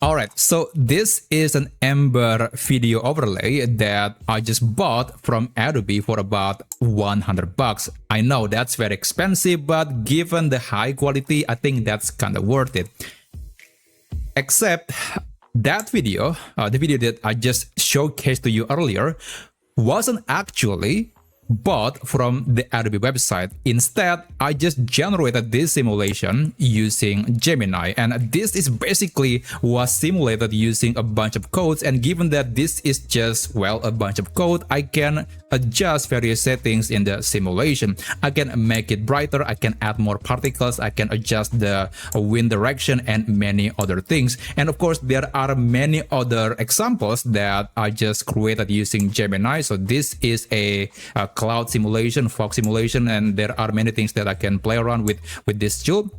Alright, so this is an Ember video overlay that I just bought from Adobe for about 100 bucks. I know that's very expensive, but given the high quality, I think that's kind of worth it. Except that video, the video that I just showcased to you earlier, wasn't actually bought from the Adobe website. Instead, I just generated this simulation using Gemini, and this is basically was simulated using a bunch of codes. And given that this is just, well, a bunch of code, I can adjust various settings in the simulation. I can make it brighter, I can add more particles, I can adjust the wind direction, and many other things. And of course, there are many other examples that I just created using Gemini. So this is a cloud simulation, fog simulation, and there are many things that I can play around with this tool.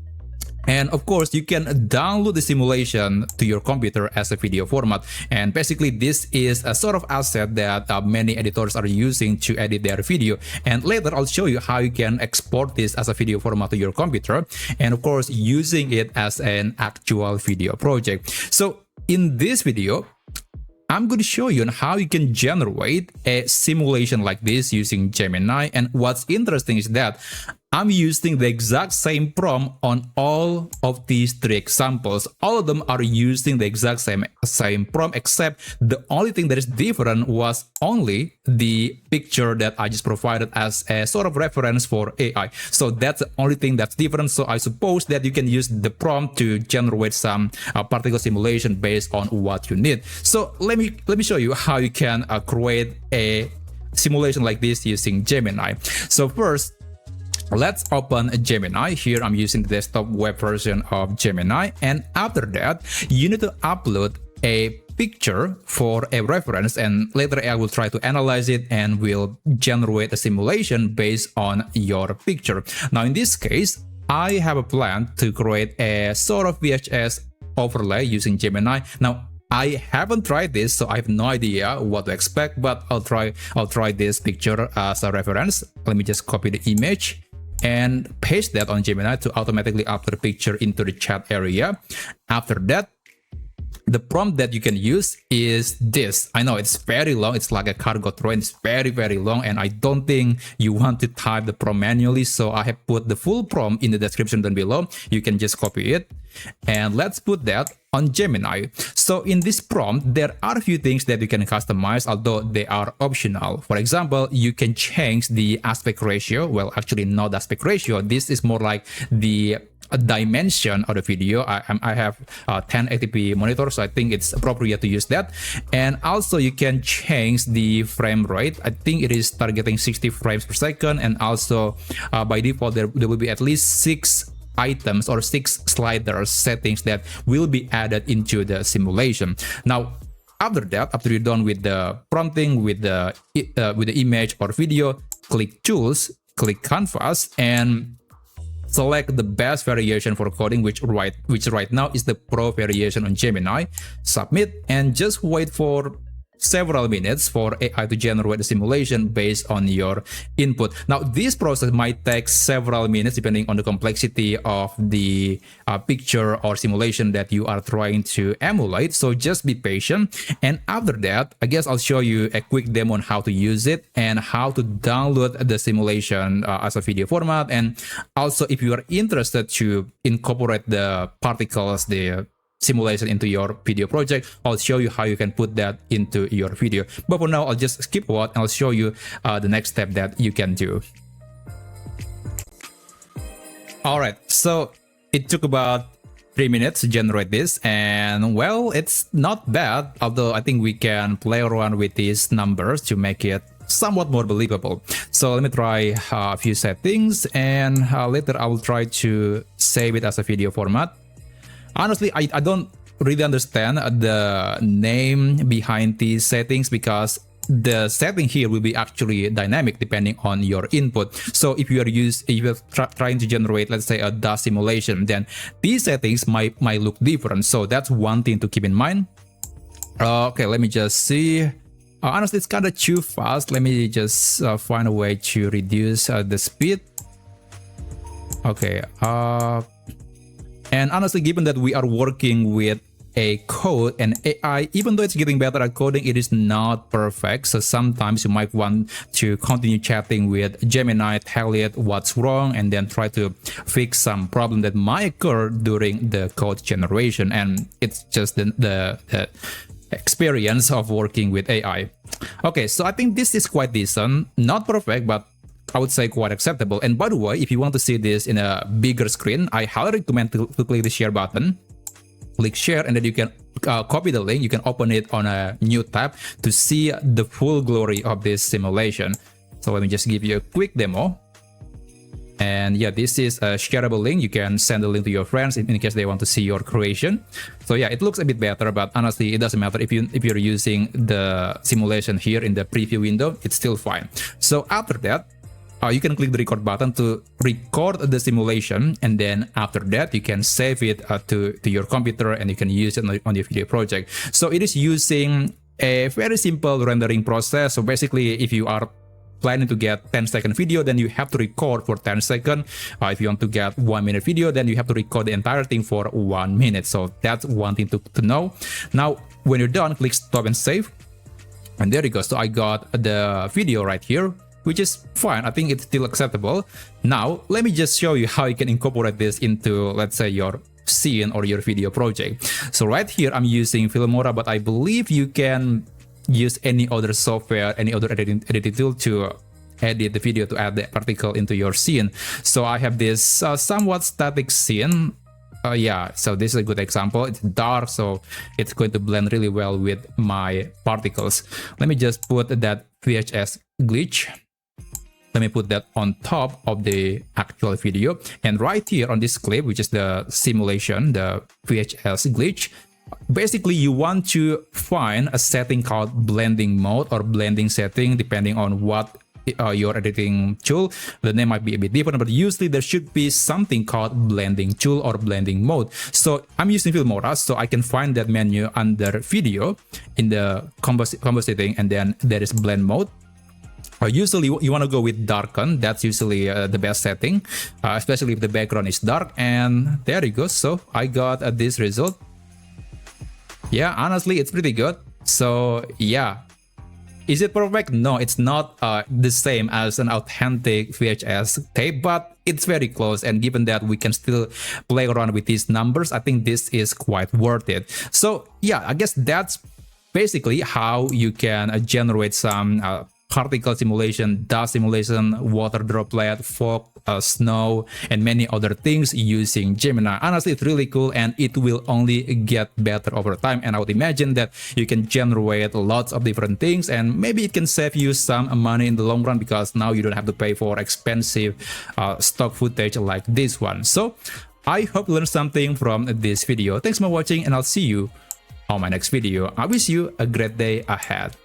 And of course, you can download the simulation to your computer as a video format. And basically, this is a sort of asset that many editors are using to edit their video. And later, I'll show you how you can export this as a video format to your computer. And of course, using it as an actual video project. So in this video, I'm going to show you on how you can generate a simulation like this using Gemini. And what's interesting is that I'm using the exact same prompt on all of these three examples. All of them are using the exact same prompt, except the only thing that is different was only the picture that I just provided as a sort of reference for AI. So that's the only thing that's different. So I suppose that you can use the prompt to generate some particle simulation based on what you need. So let me show you how you can create a simulation like this using Gemini. So first, let's open Gemini. Here I'm using the desktop web version of Gemini, and after that you need to upload a picture for a reference, and later I will try to analyze it and will generate a simulation based on your picture. Now in this case, I have a plan to create a sort of VHS overlay using Gemini. Now I haven't tried this, so I have no idea what to expect, but I'll try this picture as a reference. Let me just copy the image and paste that on Gemini to automatically upload the picture into the chat area. After that, the prompt that you can use is this. I know it's very long, it's like a cargo throw, and it's very, very long, and I don't think you want to type the prompt manually, so I have put the full prompt in the description down below. You can just copy it, and let's put that on Gemini. So in this prompt, there are a few things that you can customize, although they are optional. For example, you can change the aspect ratio. Well, actually not aspect ratio. This is more like the dimension of the video. I have 1080p monitor, so I think it's appropriate to use that. And also you can change the frame rate. I think it is targeting 60 frames per second, and also by default there will be at least 6 items or 6 sliders settings that will be added into the simulation. Now after that, after you're done with the prompting with the image or video, click tools, click canvas, and select the best variation for coding, which right now is the Pro variation on Gemini. Submit, and just wait for several minutes for AI to generate a simulation based on your input. Now, this process might take several minutes depending on the complexity of the picture or simulation that you are trying to emulate. So just be patient. And after that, I guess I'll show you a quick demo on how to use it and how to download the simulation as a video format. And also, if you are interested to incorporate the particles, the simulation into your video project, I'll show you how you can put that into your video. But for now, I'll just skip forward and I'll show you the next step that you can do. Alright, so it took about 3 minutes to generate this, and well, it's not bad, although I think we can play around with these numbers to make it somewhat more believable. So let me try a few settings, and later I will try to save it as a video format. Honestly, I don't really understand the name behind these settings, because the setting here will be actually dynamic depending on your input. So if you are trying to generate, let's say, a dust simulation, then these settings might look different. So that's one thing to keep in mind. Okay, let me just see. Honestly, it's kind of too fast. Let me just find a way to reduce the speed. Okay. And honestly, given that we are working with a code, and AI, even though it's getting better at coding, it is not perfect. So sometimes you might want to continue chatting with Gemini, tell it what's wrong, and then try to fix some problem that might occur during the code generation. And it's just the experience of working with AI. Okay, so I think this is quite decent, not perfect, but I would say quite acceptable. And by the way, if you want to see this in a bigger screen, I highly recommend to click the share button, click share, and then you can copy the link. You can open it on a new tab to see the full glory of this simulation. So let me just give you a quick demo. And yeah, this is a shareable link. You can send the link to your friends in case they want to see your creation. So yeah, it looks a bit better, but honestly, it doesn't matter if you're using the simulation here in the preview window, it's still fine. So after that, you can click the record button to record the simulation, and then after that you can save it to your computer and you can use it on your video project. So it is using a very simple rendering process. So basically, if you are planning to get 10-second video, then you have to record for 10 seconds. If you want to get 1-minute video, then you have to record the entire thing for 1 minute. So that's one thing to know. Now, when you're done, click stop and save. And there you go. So I got the video right here, which is fine. I think it's still acceptable. Now, let me just show you how you can incorporate this into, let's say, your scene or your video project. So right here, I'm using Filmora, but I believe you can use any other software, any other editing tool to edit the video, to add the particle into your scene. So I have this somewhat static scene. Yeah, so this is a good example. It's dark, so it's going to blend really well with my particles. Let me just put that VHS glitch. Let me put that on top of the actual video. And right here on this clip, which is the simulation, the VHS glitch, basically you want to find a setting called blending mode or blending setting, depending on what your editing tool. The name might be a bit different, but usually there should be something called blending tool or blending mode. So I'm using Filmora, so I can find that menu under video in the compositing, and then there is blend mode. Usually you want to go with darken. That's usually the best setting, especially if the background is dark. And there you go. So I got this result. Yeah, honestly, it's pretty good. So yeah, is it perfect? No, it's not the same as an authentic VHS tape, but it's very close. And given that we can still play around with these numbers, I think this is quite worth it. So yeah, I guess that's basically how you can generate some particle simulation, dust simulation, water droplet, fog, snow, and many other things using Gemini. Honestly, it's really cool, and it will only get better over time. And I would imagine that you can generate lots of different things, and maybe it can save you some money in the long run, because now you don't have to pay for expensive stock footage like this one. So I hope you learned something from this video. Thanks for watching, and I'll see you on my next video. I wish you a great day ahead.